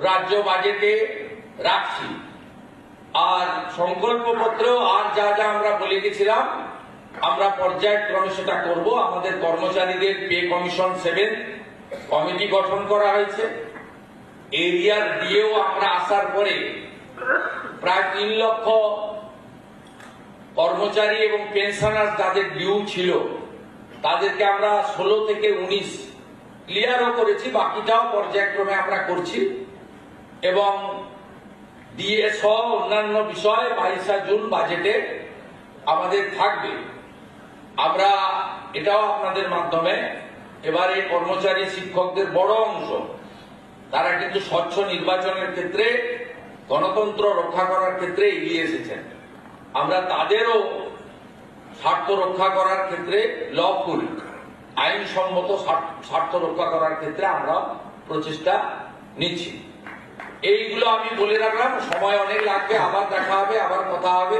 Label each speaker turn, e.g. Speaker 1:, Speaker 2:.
Speaker 1: রাজ্য বাজেটে রাখছি। আর সংকল্পপত্রেও আর যা যা আমরা বলে গেছিলাম আমরা পর্যায়ক্রমে সেটা করব। আমাদের কর্মচারীদের পে কমিশন 7 কমিটি গঠন করা হয়েছে। এরিয়ার দিয়েও আমরা আসার পরে প্রায় 3 লক্ষ কর্মচারী এবং পেনশনার যাদের ডিউ ছিল তাদেরকে আমরা 16 থেকে 19 ক্লিয়ারও করেছি, বাকিটাও পর্যায়ক্রমে আমরা করছি। এবং ডিএ সহ অন্যান্য বিষয় 22 জুন বাজেটে আমাদের থাকবে। আমরা এটাও আপনাদের মাধ্যমে এবারে কর্মচারী শিক্ষকদের বড় অংশ তারা কিন্তু স্বচ্ছ নির্বাচনের ক্ষেত্রে গণতন্ত্র রক্ষা করার ক্ষেত্রে এগিয়ে এসেছেন। আমরা তাদেরও স্বার্থ রক্ষা করার ক্ষেত্রে লফুল আইনসম্মত স্বার্থ রক্ষা করার ক্ষেত্রে আমরা প্রচেষ্টা নিচ্ছি। এইগুলো আমি বলে রাখলাম, সময় অনেক লাগবে, আবার দেখা হবে, আবার কথা হবে।